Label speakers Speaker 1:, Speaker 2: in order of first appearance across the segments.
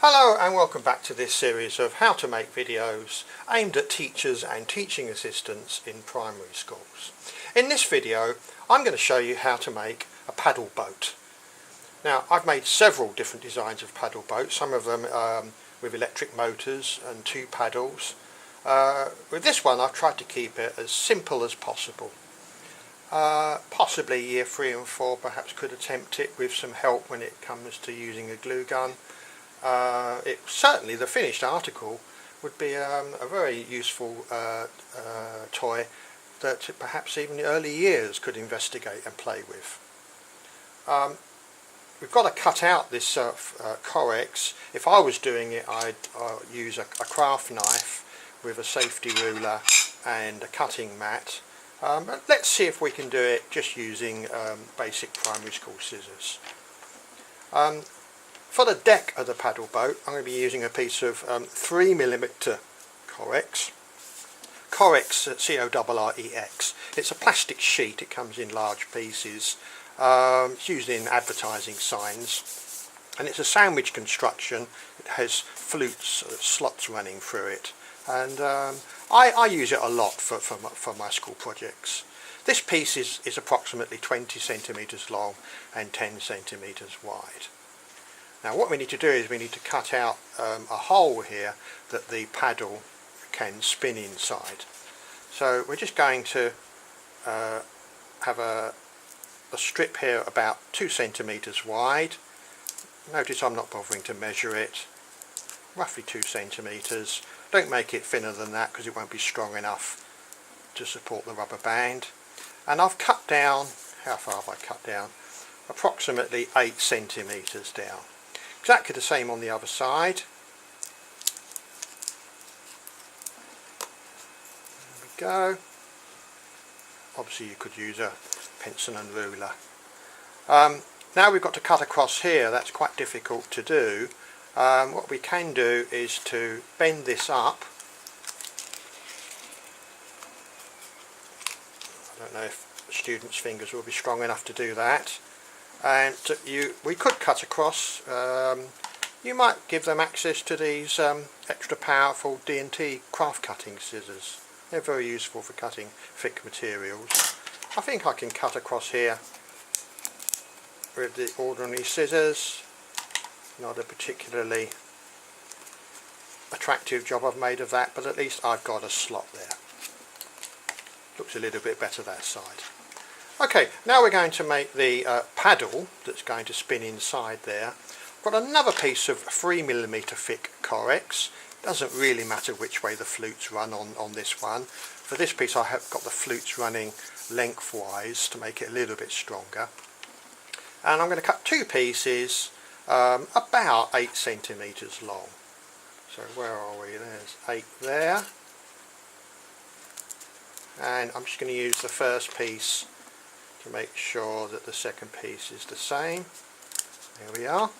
Speaker 1: Hello and welcome back to this series of how to make videos aimed at teachers and teaching assistants in primary schools. In this video I'm going to show you how to make a paddle boat. Now I've made several different designs of paddle boats, some of them with electric motors and 2 paddles. With this one I've tried to keep it as simple as possible. Possibly year 3 and 4 perhaps could attempt it with some help when it comes to using a glue gun. Certainly the finished article would be a very useful toy that perhaps even the early years could investigate and play with. We've got to cut out this correx. If I was doing it I'd use a craft knife with a safety ruler and a cutting mat. But let's see if we can do it just using basic primary school scissors. For the deck of the paddle boat I'm going to be using a piece of 3mm correx. Correx, C-O-R-R-E-X. It's a plastic sheet, it comes in large pieces. It's used in advertising signs and it's a sandwich construction. It has flutes, slots running through it, and I use it a lot for my school projects. This piece is approximately 20 centimetres long and 10 centimetres wide. Now what we need to do is we need to cut out a hole here that the paddle can spin inside. So we're just going to have a strip here about 2 centimetres wide. Notice I'm not bothering to measure it. Roughly 2 centimetres. Don't make it thinner than that because it won't be strong enough to support the rubber band. And I've cut down, how far have I cut down? Approximately 8 centimetres down. Exactly the same on the other side. There we go. Obviously you could use a pencil and ruler. Now we've got to cut across here. That's quite difficult to do. What we can do is to bend this up. I don't know if the students' fingers will be strong enough to do that. And we could cut across. You might give them access to these extra powerful D&T craft cutting scissors. They're very useful for cutting thick materials. I think I can cut across here with the ordinary scissors. Not a particularly attractive job I've made of that, but at least I've got a slot there. Looks a little bit better that side. Okay, now we're going to make the paddle that's going to spin inside there. I've got another piece of 3mm thick correx. Doesn't really matter which way the flutes run on this one. For this piece I have got the flutes running lengthwise to make it a little bit stronger. And I'm going to cut 2 pieces about 8 centimetres long. So where are we? There's 8 there. And I'm just going to use the first piece to make sure that the second piece is the same. There we are.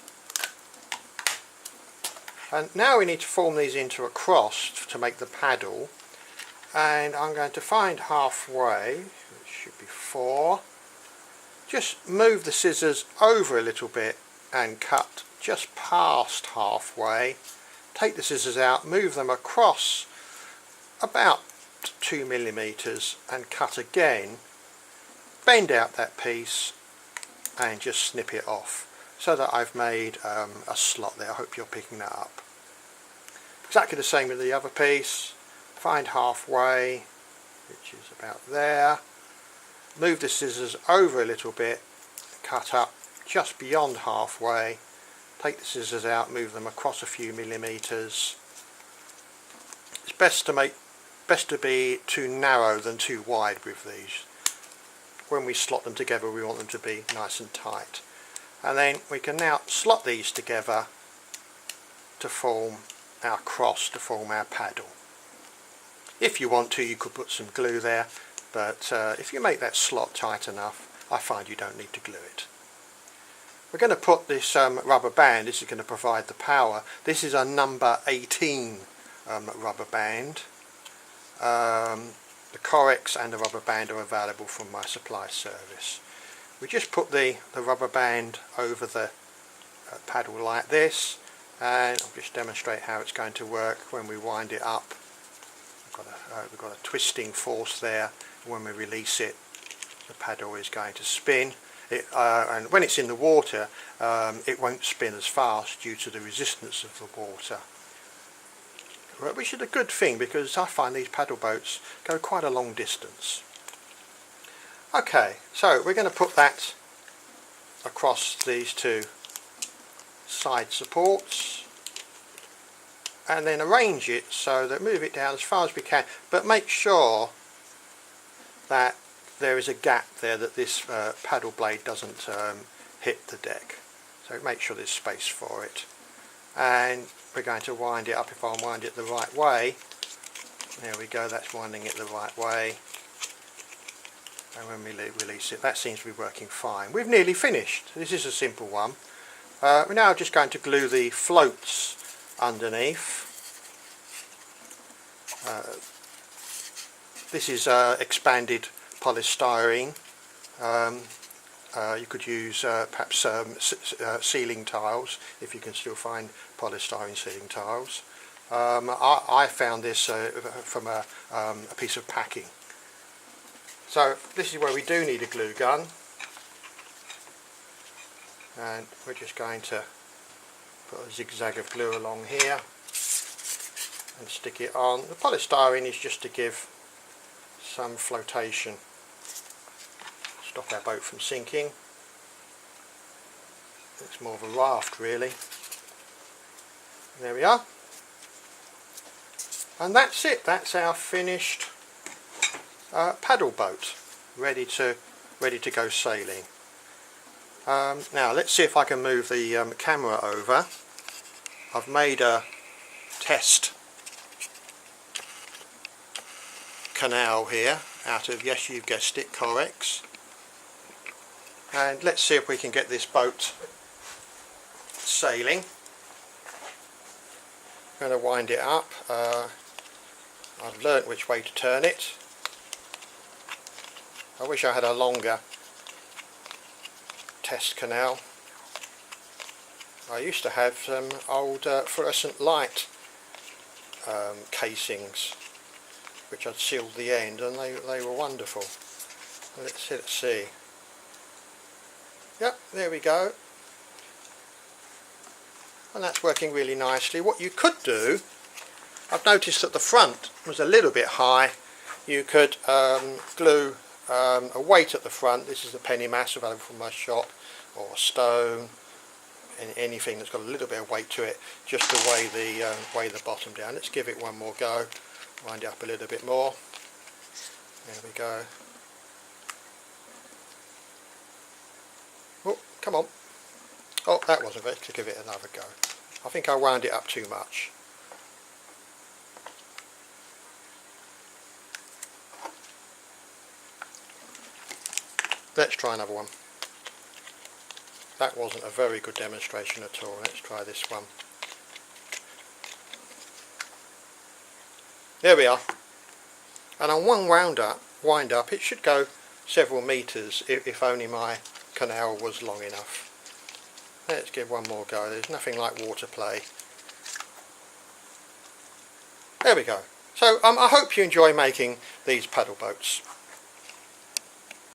Speaker 1: And now we need to form these into a cross to make the paddle. And I'm going to find halfway, which should be 4. Just move the scissors over a little bit and cut just past halfway. Take the scissors out, move them across about 2mm and cut again. Bend out that piece and just snip it off so that I've made a slot there. I hope you're picking that up. Exactly the same with the other piece. Find halfway, which is about there. Move the scissors over a little bit, cut up just beyond halfway. Take the scissors out, move them across a few millimetres. It's best to be too narrow than too wide with these. When we slot them together we want them to be nice and tight. And then we can now slot these together to form our cross, to form our paddle. If you want to you could put some glue there, but if you make that slot tight enough I find you don't need to glue it. We're going to put this rubber band, this is going to provide the power. This is a number 18 rubber band. The correx and the rubber band are available from my supply service. We just put the rubber band over the paddle like this, and I'll just demonstrate how it's going to work when we wind it up. We've got a twisting force there. When we release it, the paddle is going to spin. And when it's in the water, it won't spin as fast due to the resistance of the water, which is a good thing because I find these paddle boats go quite a long distance. Okay, so we're going to put that across these two side supports and then arrange it so that move it down as far as we can, but make sure that there is a gap there, that this paddle blade doesn't hit the deck. So make sure there's space for it. And we're going to wind it up. If I wind it the right way, there we go, that's winding it the right way. And when we release it, that seems to be working fine. We've nearly finished. This is a simple one. We're now just going to glue the floats underneath. This is expanded polystyrene. You could use perhaps ceiling tiles if you can still find polystyrene ceiling tiles. I found this from a piece of packing. So this is where we do need a glue gun, and we're just going to put a zigzag of glue along here and stick it on. The polystyrene is just to give some flotation, stop our boat from sinking. It's more of a raft really. There we are, and that's it. That's our finished paddle boat, ready to go sailing. Now let's see if I can move the camera over. I've made a test canal here out of, yes, you've guessed it, correx, and let's see if we can get this boat sailing. I'm going to wind it up. I've learnt which way to turn it. I wish I had a longer test canal. I used to have some old fluorescent light casings which I'd sealed the end, and they were wonderful. Let's see. Yep, there we go. And that's working really nicely. What you could do, I've noticed that the front was a little bit high. You could glue a weight at the front. This is a penny mass available from my shop, or a stone, anything that's got a little bit of weight to it, just to weigh the bottom down. Let's give it one more go. Wind it up a little bit more. There we go. Oh, come on. Oh, that wasn't it. Let's give it another go. I think I wound it up too much. Let's try another one. That wasn't a very good demonstration at all. Let's try this one. There we are. And on one wind up, it should go several meters if only my canal was long enough. Let's give one more go. There's nothing like water play. There we go. So I hope you enjoy making these paddle boats.